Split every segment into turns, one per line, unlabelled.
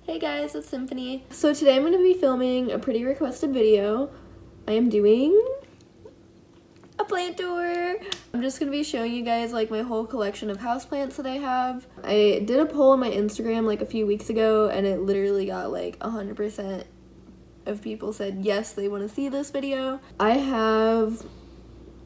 Hey guys, it's Symphony. So today I'm going to be filming a pretty requested video. I am doing a plant tour. I'm just going to be showing you guys like my whole collection of houseplants that I have. I did a poll on my Instagram like a few weeks ago and it literally got like 100% of people said yes, they want to see this video.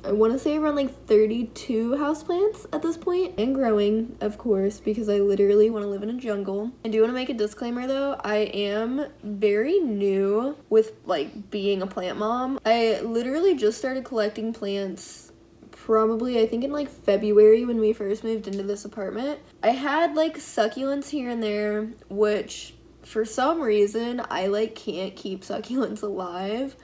I want to say around like 32 houseplants at this point, and growing, of course, because I literally want to live in a jungle. I do want to make a disclaimer though, I am very new with like being a plant mom. I literally just started collecting plants probably I think in like February when we first moved into this apartment. I had like succulents here and there, which for some reason I like can't keep succulents alive.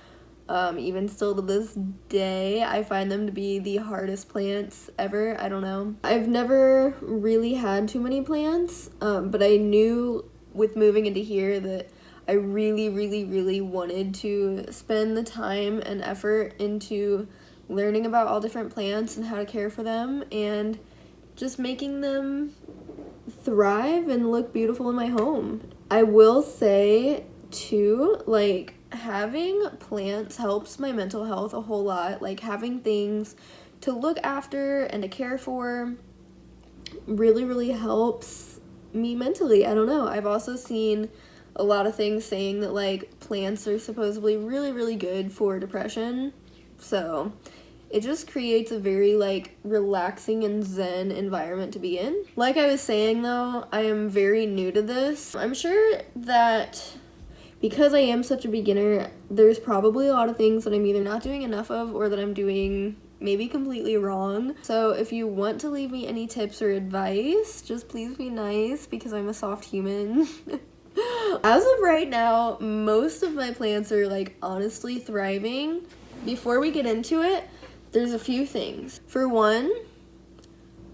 Even still to this day, I find them to be the hardest plants ever. I don't know. I've never really had too many plants, but I knew with moving into here that I really wanted to spend the time and effort into learning about all different plants and how to care for them and just making them thrive and look beautiful in my home. I will say too, like, having plants helps my mental health a whole lot. Like, having things to look after and to care for really helps me mentally. I don't know. I've also seen a lot of things saying that like plants are supposedly really good for depression. So it just creates a very like relaxing and zen environment to be in. Like I was saying though, I am very new to this. I'm sure that because I am such a beginner, there's probably a lot of things that I'm either not doing enough of or that I'm doing maybe completely wrong. So if you want to leave me any tips or advice, just please be nice because I'm a soft human. As of right now, most of my plants are like honestly thriving. Before we get into it, there's a few things. For one,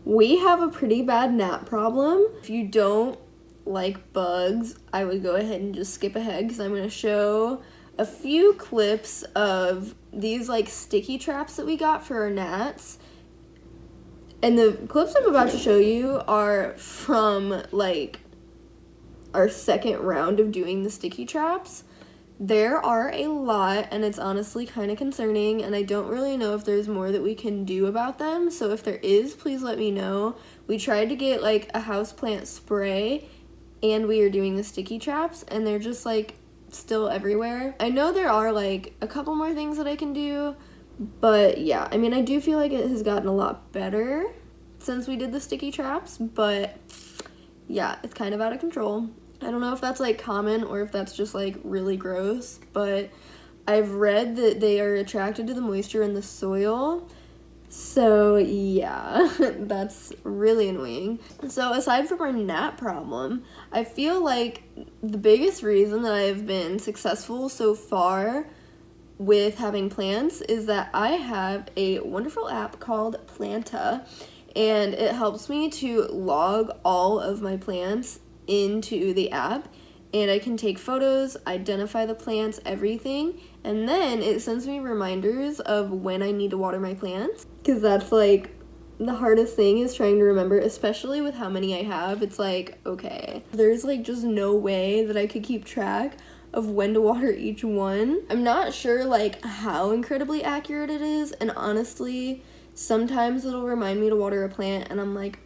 we have a pretty bad gnat problem. If you don't like bugs, I would go ahead and just skip ahead because I'm going to show a few clips of these like sticky traps that we got for our gnats. And the clips I'm about to show you are from like our second round of doing the sticky traps. There are a lot and it's honestly kind of concerning and I don't really know if there's more that we can do about them. So if there is, please let me know. We tried to get like a houseplant spray and we are doing the sticky traps and they're just like still everywhere. I know there are like a couple more things that I can do, but yeah, I mean, I do feel like it has gotten a lot better since we did the sticky traps, but yeah, it's kind of out of control. I don't know if that's like common or if that's just like really gross, but I've read that they are attracted to the moisture in the soil. So yeah, that's really annoying. So aside from our gnat problem, I feel like the biggest reason that I've been successful so far with having plants is that I have a wonderful app called Planta, and it helps me to log all of my plants into the app, and I can take photos, identify the plants, everything, and then it sends me reminders of when I need to water my plants, because that's like the hardest thing is trying to remember, especially with how many I have. It's like, okay, there's like just no way that I could keep track of when to water each one. I'm not sure like how incredibly accurate it is, and honestly, sometimes it'll remind me to water a plant and I'm like,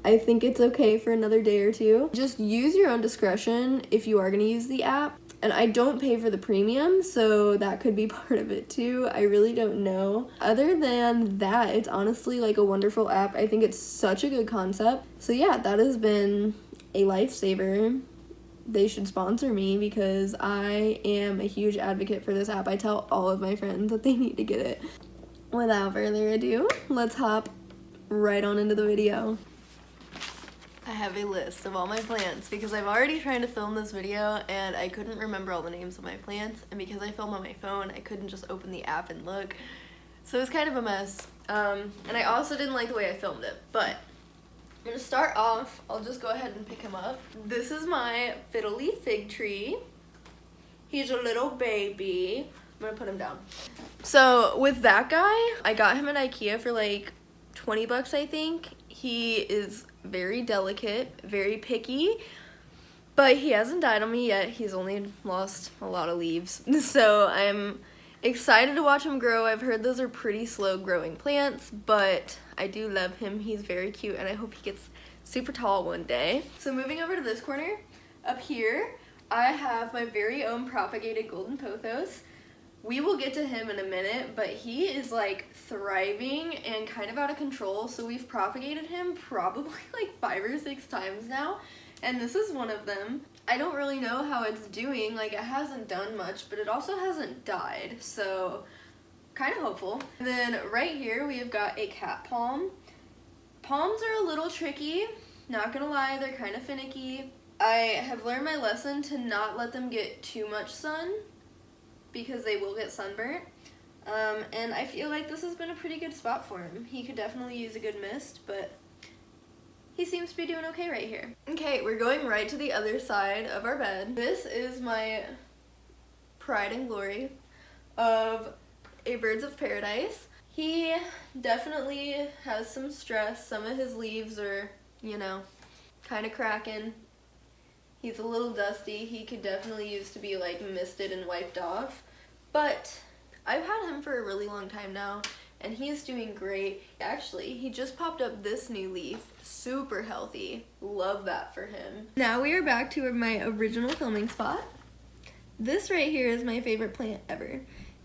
I think it's okay for another day or two. Just use your own discretion if you are going to use the app. And I don't pay for the premium, so that could be part of it too. I really don't know. Other than that, it's honestly like a wonderful app. I think it's such a good concept. So yeah, that has been a lifesaver. They should sponsor me because I am a huge advocate for this app. I tell all of my friends that they need to get it. Without further ado, let's hop right on into the video. I have a list of all my plants because I've already tried to film this video and I couldn't remember all the names of my plants, and because I film on my phone I couldn't just open the app and look, so it was kind of a mess, and I also didn't like the way I filmed it. But I'm gonna start off, I'll just go ahead and pick him up. This is my fiddly fig tree. He's a little baby. I'm gonna put him down. So with that guy, I got him at IKEA for like 20 bucks I think. He is very delicate, very picky, But he hasn't died on me yet. He's only lost a lot of leaves. So I'm excited to watch him grow. I've heard those are pretty slow growing plants, but I do love him. He's very cute, and I hope he gets super tall one day. So moving over to this corner, up here, I have my very own propagated golden pothos. We will get to him in a minute, but he is like thriving and kind of out of control. So we've propagated him probably like 5 or 6 times now, and this is one of them. I don't really know how it's doing. Like, it hasn't done much, but it also hasn't died, so kind of hopeful. And then right here we have got a cat palm. Palms are a little tricky, not gonna lie, they're kind of finicky. I have learned my lesson to not let them get too much sun because they will get sunburnt. And I feel like this has been a pretty good spot for him. He could definitely use a good mist, but he seems to be doing okay right here. Okay, we're going right to the other side of our bed. This is my pride and glory of a Birds of Paradise. He definitely has some stress. Some of his leaves are, you know, kind of cracking. He's a little dusty. He could definitely use to be like misted and wiped off. But I've had him for a really long time now, and he's doing great. Actually, he just popped up this new leaf. Super healthy. Love that for him. Now we are back to my original filming spot. This right here is my favorite plant ever.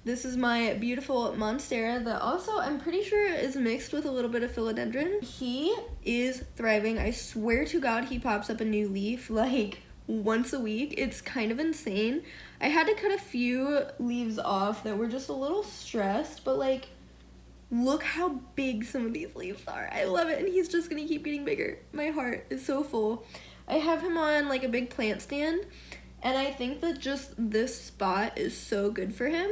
This is my beautiful monstera that also I'm pretty sure is mixed with a little bit of philodendron. He is thriving. I swear to God he pops up a new leaf like once a week. It's kind of insane. I had to cut a few leaves off that were just a little stressed, but like, look how big some of these leaves are. I love it, and he's just gonna keep getting bigger. My heart is so full. I have him on like a big plant stand, and I think that just this spot is so good for him.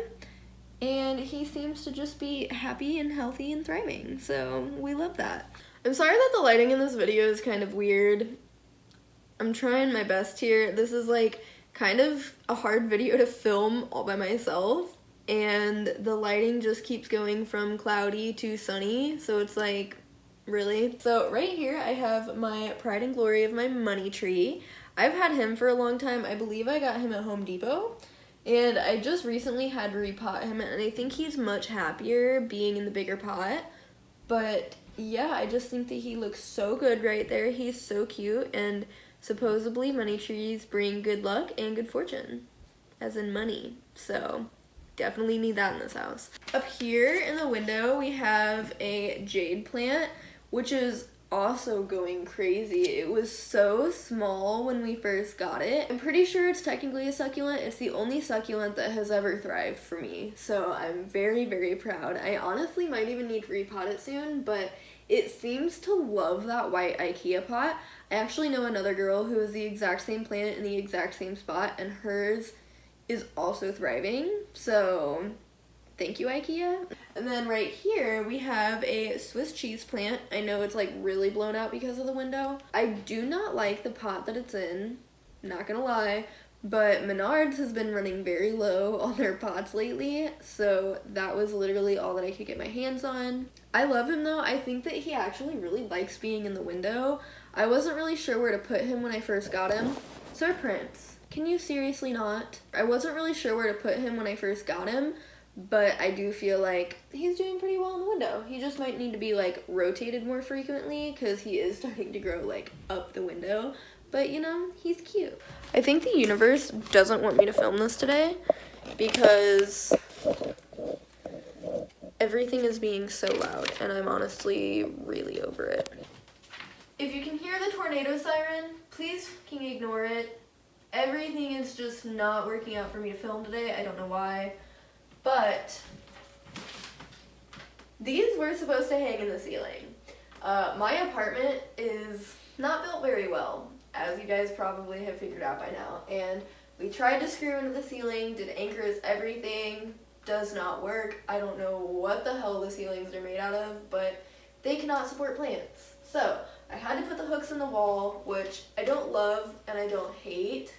And he seems to just be happy and healthy and thriving, so we love that. I'm sorry that the lighting in this video is kind of weird. I'm trying my best here. This is like kind of a hard video to film all by myself, and the lighting just keeps going from cloudy to sunny, so it's like, really? So right here I have my pride and glory of my money tree. I've had him for a long time. I believe I got him at Home Depot. And I just recently had to repot him, and I think he's much happier being in the bigger pot. But yeah, I just think that he looks so good right there. He's so cute, and supposedly money trees bring good luck and good fortune, as in money. So definitely need that in this house. Up here in the window, we have a jade plant, which is also going crazy. It was so small when we first got it. I'm pretty sure it's technically a succulent. It's the only succulent that has ever thrived for me, so I'm very, very proud. I honestly might even need to repot it soon, but it seems to love that white IKEA pot. I actually know another girl who has the exact same plant in the exact same spot, and hers is also thriving, so thank you, IKEA. And then right here we have a Swiss cheese plant. I know it's like really blown out because of the window. I do not like the pot that it's in, not gonna lie, but Menards has been running very low on their pots lately, so that was literally all that I could get my hands on. I love him though. I think that he actually really likes being in the window. I wasn't really sure where to put him when I first got him. Sir Prince, can you seriously not? I wasn't really sure where to put him when I first got him, but I do feel like he's doing pretty well in the window. He just might need to be like rotated more frequently because he is starting to grow like up the window. But you know, he's cute. I think the universe doesn't want me to film this today because everything is being so loud, and I'm honestly really over it. If you can hear the tornado siren, please can you ignore it. Everything is just not working out for me to film today. I don't know why. But these were supposed to hang in the ceiling. My apartment is not built very well, as you guys probably have figured out by now. And we tried to screw into the ceiling, did anchors, everything, does not work. I don't know what the hell the ceilings are made out of, but they cannot support plants. So I had to put the hooks in the wall, which I don't love and I don't hate.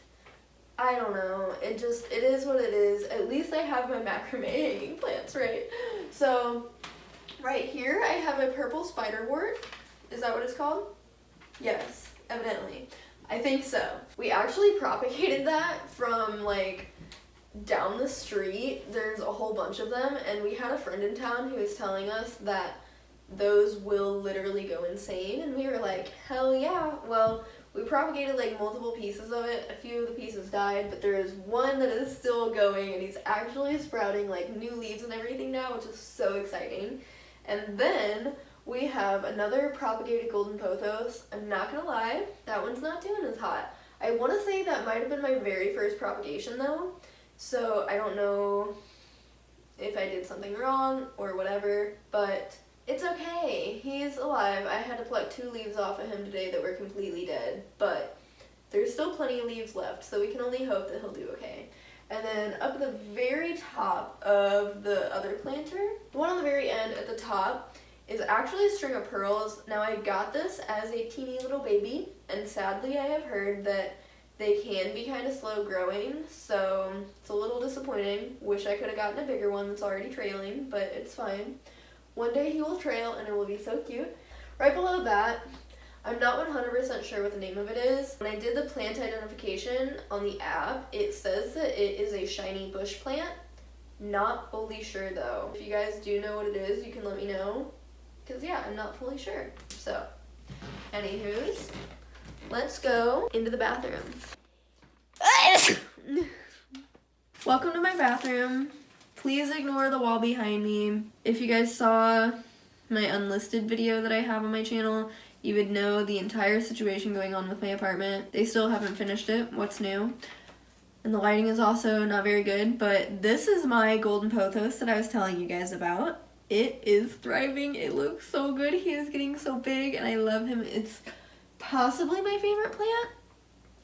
I don't know, it is what it is. At least I have my macrame hanging plants, right? So, right here I have a purple spiderwort. Is that what it's called? Yes, evidently. I think so. We actually propagated that from like down the street. There's a whole bunch of them, and we had a friend in town who was telling us that those will literally go insane, and we were like, hell yeah. Well, we propagated like multiple pieces of it. A few of the pieces died, but there is one that is still going, and he's actually sprouting like new leaves and everything now, which is so exciting. And then we have another propagated golden pothos. I'm not gonna lie, that one's not doing as hot. I want to say that might have been my very first propagation though, so I don't know if I did something wrong or whatever, but it's okay. He's alive. I had to pluck 2 leaves off of him today that were completely dead, but there's still plenty of leaves left, so we can only hope that he'll do okay. And then up at the very top of the other planter, the one on the very end at the top, is actually a string of pearls. Now I got this as a teeny little baby, and sadly I have heard that they can be kind of slow growing, so it's a little disappointing. Wish I could have gotten a bigger one that's already trailing, but it's fine. One day he will trail and it will be so cute. Right below that, I'm not 100% sure what the name of it is. When I did the plant identification on the app, it says that it is a shiny bush plant. Not fully sure though. If you guys do know what it is, you can let me know. Because yeah, I'm not fully sure. So, anywho's, let's go into the bathroom. Welcome to my bathroom. Please ignore the wall behind me. If you guys saw my unlisted video that I have on my channel, you would know the entire situation going on with my apartment. They still haven't finished it. What's new? And the lighting is also not very good, but this is my golden pothos that I was telling you guys about. It is thriving. It looks so good. He is getting so big and I love him. It's possibly my favorite plant.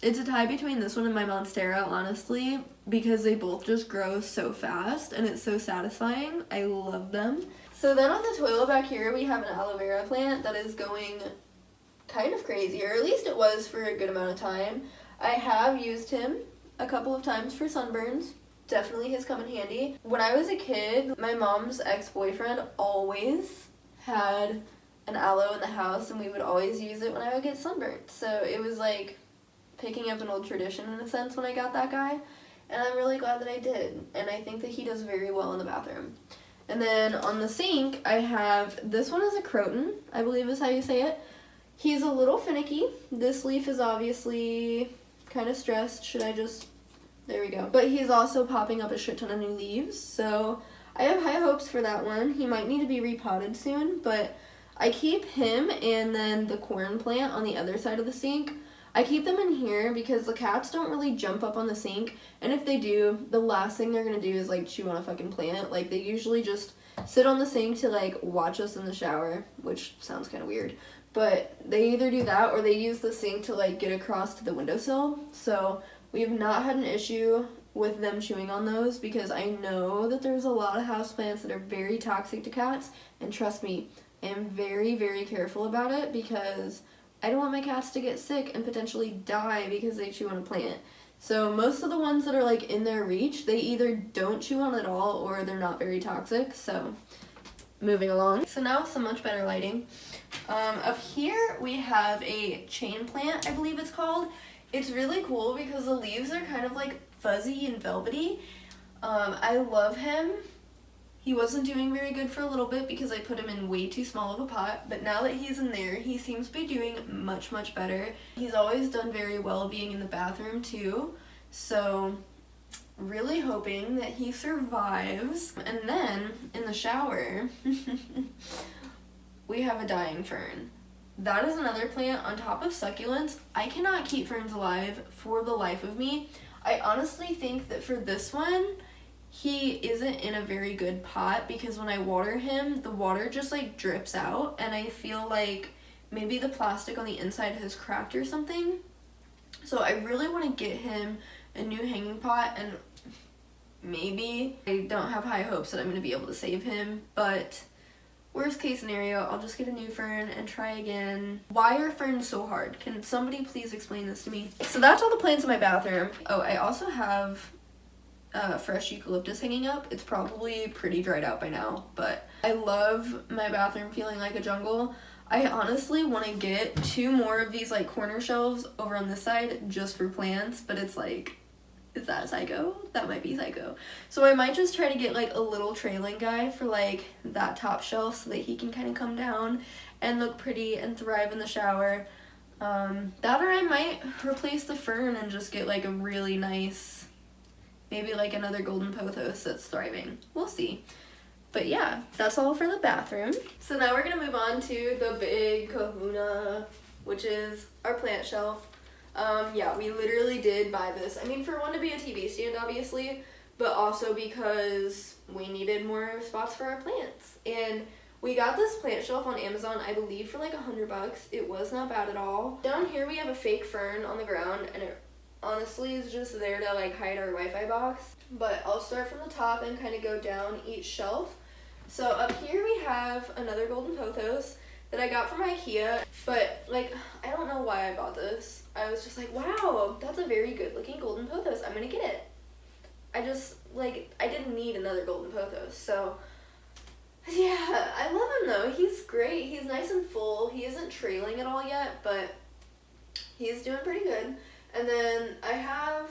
It's a tie between this one and my Monstera, honestly, because they both just grow so fast and it's so satisfying. I love them. So then on the toilet back here, we have an aloe vera plant that is going kind of crazy, or at least it was for a good amount of time. I have used him a couple of times for sunburns. Definitely has come in handy. When I was a kid, my mom's ex-boyfriend always had an aloe in the house and we would always use it when I would get sunburnt. So it was like picking up an old tradition in a sense when I got that guy, and I'm really glad that I did, and I think that he does very well in the bathroom. And then on the sink, I have, this one is a croton, I believe is how you say it. He's a little finicky. This leaf is obviously kind of stressed. Should I just, there we go. But he's also popping up a shit ton of new leaves, so I have high hopes for that one. He might need to be repotted soon, but I keep him and then the corn plant on the other side of the sink. I keep them in here because the cats don't really jump up on the sink, and if they do, the last thing they're gonna do is like chew on a fucking plant. Like they usually just sit on the sink to like watch us in the shower, which sounds kind of weird, but they either do that or they use the sink to like get across to the windowsill. So we have not had an issue with them chewing on those because I know that there's a lot of houseplants that are very toxic to cats, and trust me, I am very, very careful about it because I don't want my cats to get sick and potentially die because they chew on a plant. So most of the ones that are like in their reach, they either don't chew on at all or they're not very toxic. So moving along. So now some much better lighting. Up here we have a chain plant, I believe it's called. It's really cool because the leaves are kind of like fuzzy and velvety. I love him. He wasn't doing very good for a little bit because I put him in way too small of a pot, but now that he's in there, he seems to be doing much, much better. He's always done very well being in the bathroom too, so really hoping that he survives. And then in the shower, we have a dying fern. That is another plant on top of succulents. I cannot keep ferns alive for the life of me. I honestly think that for this one, he isn't in a very good pot because when I water him, the water just like drips out, and I feel like maybe the plastic on the inside has cracked or something. So I really want to get him a new hanging pot, and maybe I don't have high hopes that I'm going to be able to save him, but worst case scenario, I'll just get a new fern and try again. Why are ferns so hard? Can somebody please explain this to me? So that's all the plants in my bathroom. Oh, I also have fresh eucalyptus hanging up. It's probably pretty dried out by now, but I love my bathroom feeling like a jungle. I honestly want to get 2 more of these like corner shelves over on this side just for plants, but it's like, is that psycho? That might be psycho. So I might just try to get like a little trailing guy for like that top shelf so that he can kind of come down and look pretty and thrive in the shower. That or I might replace the fern and just get like a really nice, maybe like another golden pothos that's thriving. We'll see. But yeah, that's all for the bathroom. So now we're gonna move on to the big kahuna, which is our plant shelf. Yeah, we literally did buy this. I mean, for one, to be a TV stand, obviously, but also because we needed more spots for our plants. And we got this plant shelf on Amazon, I believe, for like $100. It was not bad at all. Down here we have a fake fern on the ground, and it honestly is just there to like hide our Wi-Fi box. But I'll start from the top and kind of go down each shelf. So up here we have another golden pothos that I got from IKEA, but like, I don't know why I bought this. I was just like, wow, that's a very good looking golden pothos. I'm gonna get it. I just, like, I didn't need another golden pothos, so yeah, I love him though. He's great. He's nice and full. He isn't trailing at all yet, but he's doing pretty good. And then I have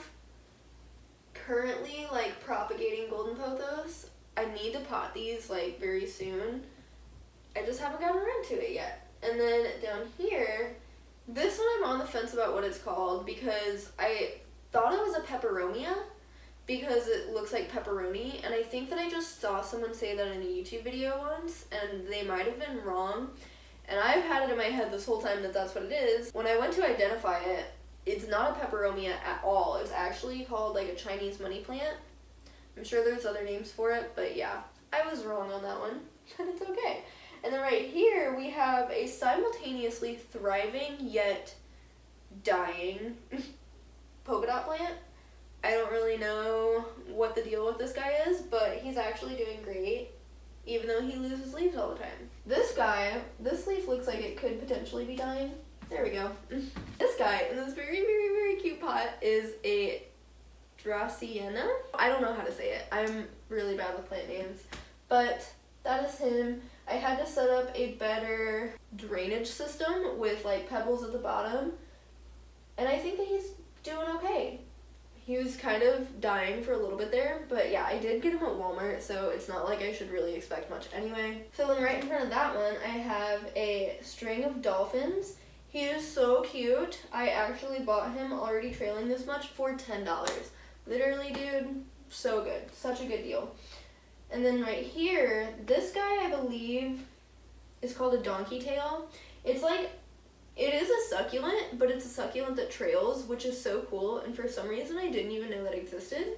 currently like propagating golden pothos. I need to pot these like very soon. I just haven't gotten around to it yet. And then down here, this one I'm on the fence about what it's called because I thought it was a peperomia because it looks like pepperoni, and I think that I just saw someone say that in a YouTube video once, and they might have been wrong. And I've had it in my head this whole time that that's what it is. When I went to identify it, it's not a peperomia at all. It's actually called like a Chinese money plant. I'm sure there's other names for it, but yeah, I was wrong on that one, and it's okay. And then right here, we have a simultaneously thriving yet dying polka dot plant. I don't really know what the deal with this guy is, but he's actually doing great, even though he loses leaves all the time. This guy, this leaf looks like it could potentially be dying. There we go. This guy in this very, very, very cute pot is a Dracaena. I don't know how to say it. I'm really bad with plant names, but that is him. I had to set up a better drainage system with like pebbles at the bottom, and I think that he's doing okay. He was kind of dying for a little bit there, but yeah, I did get him at Walmart, so it's not like I should really expect much anyway. So then right in front of that one, I have a string of dolphins. He is so cute. I actually bought him already trailing this much for $10. Literally, dude, so good. Such a good deal. And then right here, this guy, I believe, is called a donkey tail. It's like, it is a succulent, but it's a succulent that trails, which is so cool. And for some reason, I didn't even know that existed.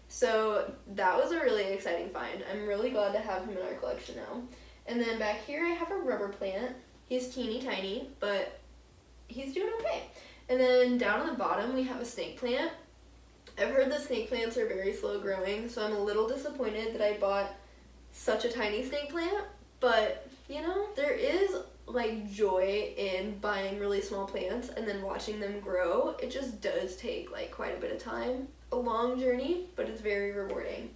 So that was a really exciting find. I'm really glad to have him in our collection now. And then back here, I have a rubber plant. He's teeny tiny, but he's doing okay. And then down on the bottom, we have a snake plant. I've heard that snake plants are very slow growing, so I'm a little disappointed that I bought such a tiny snake plant. But, you know, there is like joy in buying really small plants and then watching them grow. It just does take like quite a bit of time. A long journey, but it's very rewarding.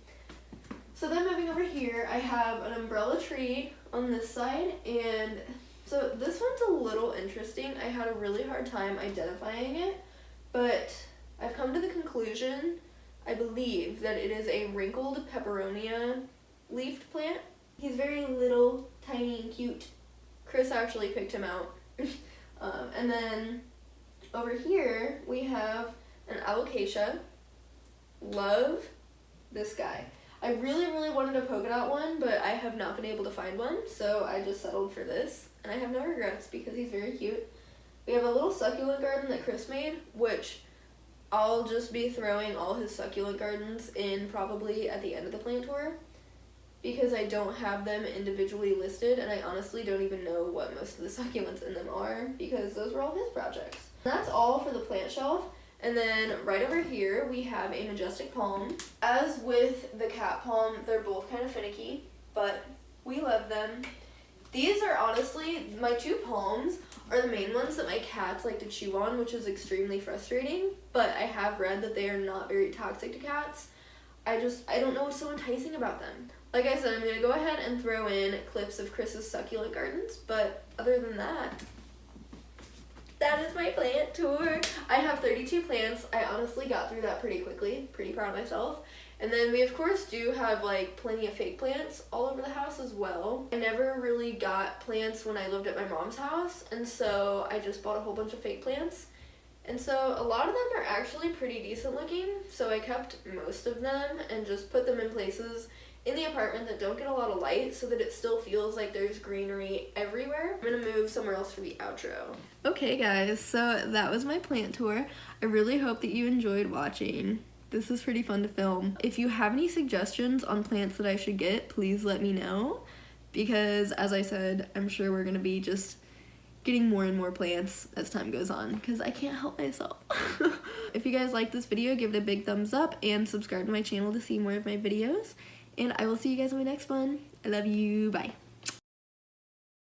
So then moving over here, I have an umbrella tree on this side, and so this one's a little interesting. I had a really hard time identifying it, but I've come to the conclusion, I believe, that it is a wrinkled peperonia leafed plant. He's very little, tiny, and cute. Chris actually picked him out. And then over here, we have an alocasia. Love this guy. I really, really wanted a polka dot one, but I have not been able to find one, so I just settled for this. And I have no regrets because he's very cute. We have a little succulent garden that Chris made, which I'll just be throwing all his succulent gardens in probably at the end of the plant tour, because I don't have them individually listed, and I honestly don't even know what most of the succulents in them are, because those were all his projects. That's all for the plant shelf. And then right over here, we have a majestic palm. As with the cat palm, they're both kind of finicky, but we love them. These are honestly, my 2 palms are the main ones that my cats like to chew on, which is extremely frustrating, but I have read that they are not very toxic to cats. I don't know what's so enticing about them. Like I said, I'm going to go ahead and throw in clips of Chris's succulent gardens, but other than that, that is my plant tour. I have 32 plants. I honestly got through that pretty quickly. Pretty proud of myself. And then we of course do have like plenty of fake plants all over the house as well. I never really got plants when I lived at my mom's house, and so I just bought a whole bunch of fake plants. And so a lot of them are actually pretty decent looking, so I kept most of them and just put them in places in the apartment that don't get a lot of light so that it still feels like there's greenery everywhere. I'm gonna move somewhere else for the outro. Okay guys, so that was my plant tour. I really hope that you enjoyed watching. This was pretty fun to film. If you have any suggestions on plants that I should get, please let me know, because as I said, I'm sure we're gonna be just getting more and more plants as time goes on, because I can't help myself. If you guys like this video, give it a big thumbs up and subscribe to my channel to see more of my videos, and I will see you guys in my next one. I love you, bye.